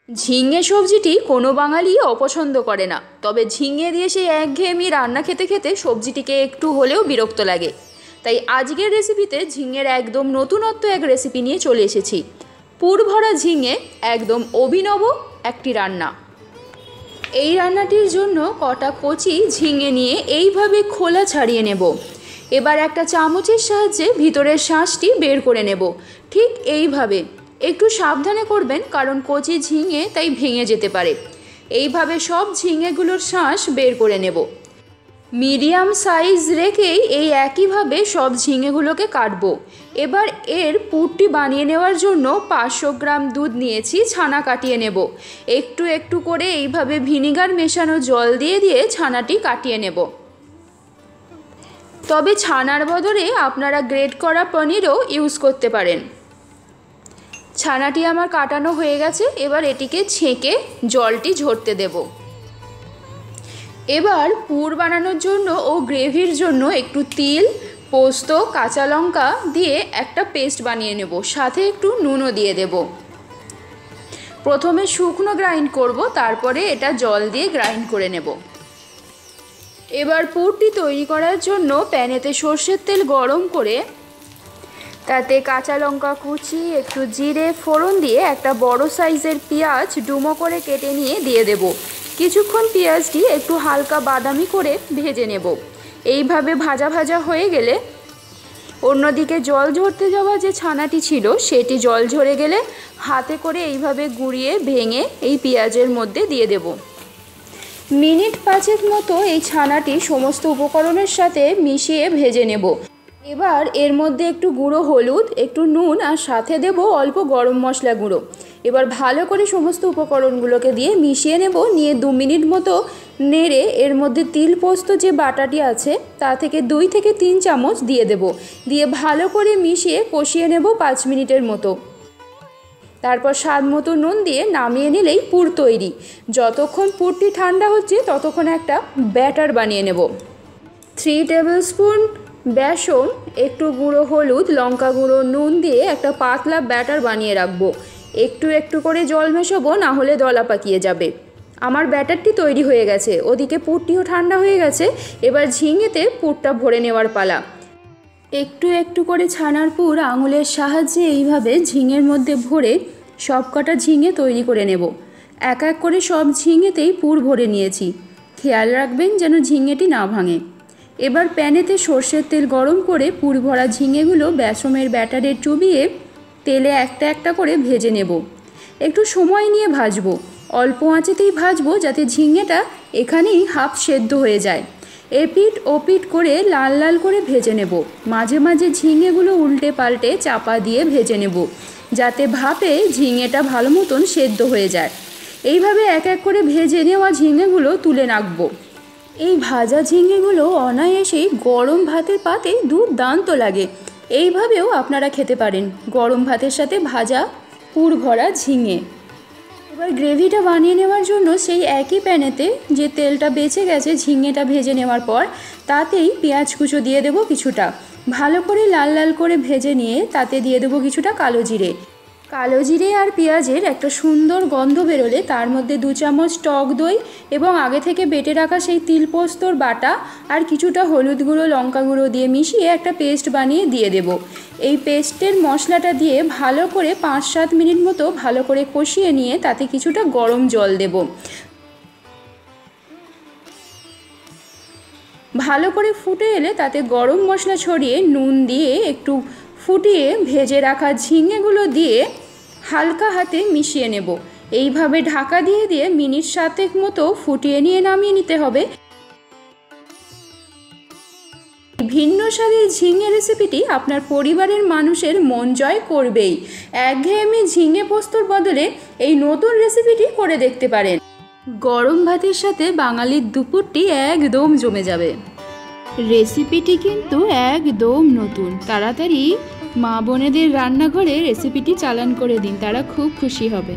ঝিঙে সবজিটি কোনো বাঙালি অপছন্দ করে না, তবে ঝিঙে দিয়ে সেই একঘেয়েমি রান্না খেতে খেতে সবজিটিকে একটু হলেও বিরক্ত লাগে। তাই আজকের রেসিপিতে ঝিঙের একদম নতুনত্ব এক রেসিপি নিয়ে চলে এসেছি। পুর ভরা ঝিঙে একদম অভিনব একটি রান্না। এই রান্নাটির জন্য কটা কচি ঝিঙে নিয়ে এইভাবে খোলা ছাড়িয়ে নেব। এবার একটা চামচের সাহায্যে ভিতরের শাঁসটি বের করে নেব। ঠিক এইভাবে একটু সাবধানে করবেন, কারণ কচি ঝিঙে তাই ভেঙে যেতে পারে। এইভাবে সব ঝিঙেগুলোর শাঁস বের করে নেব। মিডিয়াম সাইজ রেখেই এই একইভাবে সব ঝিঙেগুলোকে কাটবো। এবার এর পুরটি বানিয়ে নেওয়ার জন্য 500 গ্রাম দুধ নিয়েছি, ছানা কাটিয়ে নেব। একটু একটু করে এইভাবে ভিনিগার মেশানো জল দিয়ে দিয়ে ছানাটি কাটিয়ে নেব। তবে ছানার বদলে আপনারা গ্রেট করা পনিরও ইউজ করতে পারেন। ছানাটি আমার কাটানো হয়ে গেছে, এবার এটিকে ছেঁকে জলটি ঝরতে দেব। এবার পুর বানানোর জন্য ও গ্রেভির জন্য একটু তিল, পোস্ত, কাঁচা লঙ্কা দিয়ে একটা পেস্ট বানিয়ে নেব, সাথে একটু নুনও দিয়ে দেব। প্রথমে শুকনো গ্রাইন্ড করব, তারপরে এটা জল দিয়ে গ্রাইন্ড করে নেব। এবার পুরটি তৈরি করার জন্য প্যানেতে সর্ষের তেল গরম করে তাতে কাঁচা লঙ্কা কুচি, একটু জিরে ফোড়ন দিয়ে একটা বড় সাইজের পেঁয়াজ ডুমো করে কেটে নিয়ে দিয়ে দেব। কিছুক্ষণ পেঁয়াজটি একটু হালকা বাদামি করে ভেজে নেব। এইভাবে ভাজা ভাজা হয়ে গেলে অন্যদিকে জল ঝরতে যাওয়া যে ছানাটি ছিল সেটি জল ঝরে গেলে হাতে করে এইভাবে গুঁড়িয়ে ভেঙে এই পেঁয়াজের মধ্যে দিয়ে দেব। মিনিট 5 মতো এই ছানাটি সমস্ত উপকরণের সাথে মিশিয়ে ভেজে নেব। এবার এর মধ্যে একটু গুঁড়ো হলুদ, একটু নুন আর সাথে দেব অল্প গরম মশলা গুঁড়ো। এবার ভালো করে সমস্ত উপকরণগুলোকে দিয়ে মিশিয়ে নেব। নিয়ে 2 মিনিট মতো নেড়ে এর মধ্যে তিল পোস্ত যে বাটাটি আছে তা থেকে 2 থেকে 3 চামচ দিয়ে দেব। দিয়ে ভালো করে মিশিয়ে কষিয়ে নেব 5 মিনিটের মতো। তারপর স্বাদ মতো নুন দিয়ে নামিয়ে নিলেই পুর তৈরি। যতক্ষণ পুরটি ঠান্ডা হচ্ছে ততক্ষণ একটা ব্যাটার বানিয়ে নেব। 3 টেবিল স্পুন বেসন, একটু গুঁড়ো হলুদ, লঙ্কা গুঁড়ো, নুন দিয়ে একটা পাতলা ব্যাটার বানিয়ে রাখবো। একটু একটু করে জল মেশাবো, না হলে দলা পাকিয়ে যাবে। আমার ব্যাটারটি তৈরি হয়ে গেছে, ওদিকে পুরটিও ঠান্ডা হয়ে গেছে। এবার ঝিঙেতে পুরটা ভরে নেওয়ার পালা। একটু একটু করে ছানার পুর আঙুলের সাহায্যে এইভাবে ঝিঙের মধ্যে ভরে সবকটা ঝিঙে তৈরি করে নেব। এক এক করে সব ঝিঙেতেই পুর ভরে নিয়েছি। খেয়াল রাখবেন যেন ঝিঙেটি না ভাঙে। এবার প্যানেতে সর্ষের তেল গরম করে পুর ভরা ঝিঙেগুলো বেসনের ব্যাটারে চুবিয়ে তেলে একটা একটা করে ভেজে নেব। একটু সময় নিয়ে ভাজবো, অল্প আঁচেতেই ভাজবো যাতে ঝিঙেটা এখানেই হাফ সেদ্ধ হয়ে যায়। এপিট ওপিট করে লাল লাল করে ভেজে নেব। মাঝে মাঝে ঝিঙেগুলো উল্টে পাল্টে চাপা দিয়ে ভেজে নেব, যাতে ভাপে ঝিঙেটা ভালো মতন সেদ্ধ হয়ে যায়। এইভাবে এক এক করে ভেজে নেওয়া ঝিঙেগুলো তুলে রাখবো। এই ভাজা ঝিঙেগুলো অনায়াসেই গরম ভাতের পাতে দুর্দান্ত লাগে। এইভাবেও আপনারা খেতে পারেন গরম ভাতের সাথে ভাজা পুর ভরা ঝিঙে। এবার গ্রেভিটা বানিয়ে নেওয়ার জন্য সেই একই প্যানেতে যে তেলটা বেঁচে গেছে ঝিঙেটা ভেজে নেওয়ার পর তাতেই পেঁয়াজ কুচো দিয়ে দেবো কিছুটা। ভালো করে লাল লাল করে ভেজে নিয়ে তাতে দিয়ে দেবো কিছুটা কালো জিরে। কালো জিরে আর পেঁয়াজের একটা সুন্দর গন্ধ বেরোলে তার মধ্যে 2 চামচ টক দই এবং আগে থেকে বেটে রাখা সেই তিল পোস্তর বাটা আর কিছুটা হলুদ গুঁড়ো, লঙ্কা গুঁড়ো দিয়ে মিশিয়ে একটা পেস্ট বানিয়ে দিয়ে দেব। এই পেস্টের মশলাটা দিয়ে ভালো করে 5-7 মিনিট মতো ভালো করে কষিয়ে নিয়ে তাতে কিছুটা গরম জল দেব। ভালো করে ফুটে এলে তাতে গরম মশলা ছড়িয়ে নুন দিয়ে একটু ফুটিয়ে ভেজে রাখা ঝিঙেগুলো দিয়ে হালকা হাতে মিশিয়ে নেব। এইভাবে ঢাকা দিয়ে দিয়ে মিনিট 7 মতো ফুটিয়ে নিয়ে নামিয়ে নিতে হবে। ভিন্ন স্বাদের ঝিঙে রেসিপিটি আপনার পরিবারের মানুষের মন জয় করবেই। একঘেয়েমি ঝিঙে পোস্তর বদলে এই নতুন রেসিপিটি করে দেখতে পারেন। গরম ভাতের সাথে বাঙালির দুপুরটি একদম জমে যাবে। রেসিপিটি কিন্তু একদম নতুন। তাড়াতাড়ি মা বোনেদের রান্নাঘরে রেসিপিটি চালান করে দিন, তারা খুব খুশি হবে।